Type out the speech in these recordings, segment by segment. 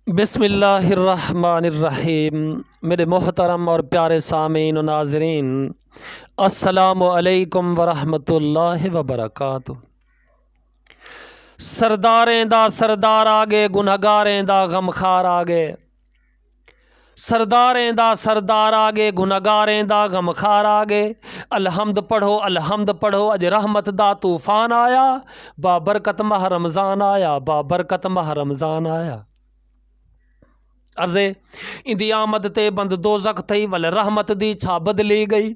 बिस्मिल्लाहिर्रहमानिर्रहीम। मेरे मोहतरम और प्यारे सामीन और नाज़रीन, अस्सलामु अलैकुम वरहमतुल्लाहि वबरकातुहू। सरदारें दा सरदार आगे, गुनहगारें दा गमखार आगे। सरदारें दा सरदार आगे, गुनहगारें दा गमखार आगे। अलहम्द पढ़ो अज रहमत दा तूफान आया। बाबरकत माह रमज़ान आया, बाबरकत माह रमज़ान आया। अर्ज़े इंदी आमद ते बंद दोज़ख थई, वल रहमत दी छा बदली गई।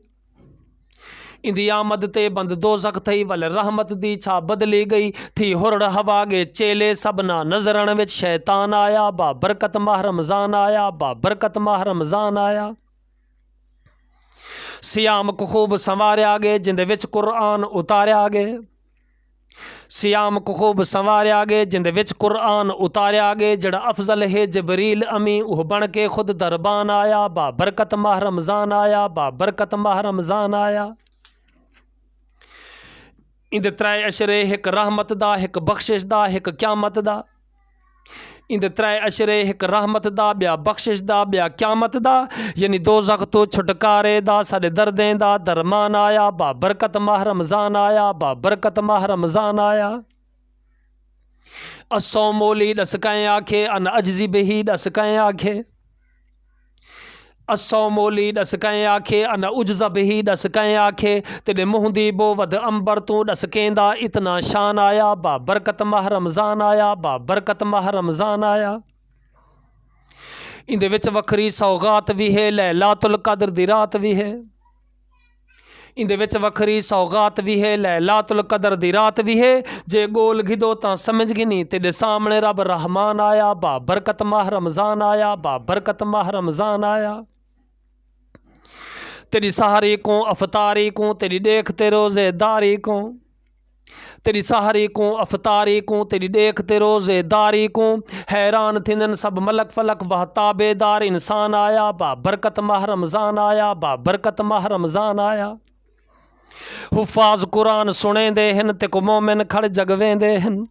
इंदी आमद ते बंद दोज़ख थई, वल रहमत दी छा बदली गई। थी हुरड़ हवा गे चेले सबना नजरन विच शैतान आया। बाबरकत माह रमज़ान आया, बाबरकत माह रमज़ान आया। सियाम को खूब संवारिया गे, जिंदे विच कुरआन उतारिया गे। सियाम को खूब संवारिया गे, जिंदे विच कुरआन उतारिया गे। जड़ा अफजल है जबरील अमी, उह बन के खुद दरबान आया। बाबरकत माह रमज़ान आया, बाबरकत माह रमज़ान आया। इंदे त्रै अशरे, हिक रहमत दा, हिक बख्शिश दा, हिक क्यामत दा। इंदे त्रै अशरे, हिक रहमत दा, ब्या बख्शिश दा, ब्या क्यामत दा। यानी दोज़ख तो छुटकारे दा, सारे दर्दें दा दरमान आया। बाबरकत माह रमज़ान आया, बाबरकत माह रमज़ान आया। असौ मोली दस कैं आखे, अन अजजी बही दस कैं आखे। असौ मोली दस कैं आखे, अन उजज़ब ही दस कैं आखे। तेरे मुँह दी बो वद अंबर तू दस केंदा इतना शान आया। बाबरकत माह रमज़ान आया, बाबरकत माह रमज़ान आया। इंदे विच वखरी सौगात भी है, लैलातुल कद्र दी रात भी है। इंदे विच वखरी सौगात भी है, लैलातुल कद्र दी रात भी है। जे गोल घिदो तां समझ गिनी, तेरे सामने रब रहमान आया। बाबरकत माह रमज़ान आया, बाबरकत माह रमज़ान आया। तेरी सहारी को अफतारी को, तेरी देखते रोज़ेदारी को। तेरी सहारी को अफतारी को, तेरी देखते रोज़ेदारी को। हैरान थिंदन सब मलक फलक, वह ताबेदार इंसान आया। बाबरकत माह रमज़ान आया, बाबरकत माह रमज़ान आया। हुफ़ाज़ कुरान सुने दे हन, ते को मोमिन खड़ जगवेंदे हन।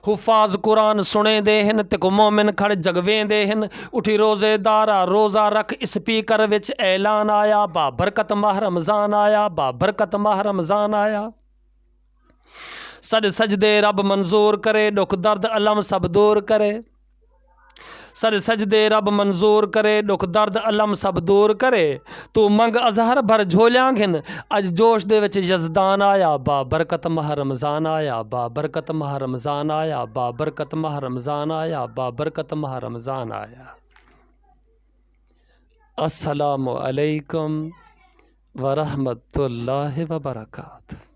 हुफ़ाज़ कुरान सुने दे हन, ते को मोमिन खड़ जगवेंदे हन। उठी रोज़ेदारा रोज़ा रख, स्पीकर विच ऐलान आया। बाबरकत माह रमज़ान आया, बाबरकत माह रमज़ान आया। सद सजदे रब मंजूर करे, दुख दर्द अलम सब दूर करे। सर सजदे रब मंजूर करे, दुख दर्द अलम सब दूर करे। तू मंग अजहर भर झोलियां घिन, अज जोश दे विच यज़दान आया। बाबरकत माह रमज़ान आया, बाबरकत माह रमज़ान आया, बाबरकत माह रमज़ान आया, बाबरकत माह रमज़ान आया। अस्सलामु अलैकुम वरहमतुल्लाहि वबरकातुहू।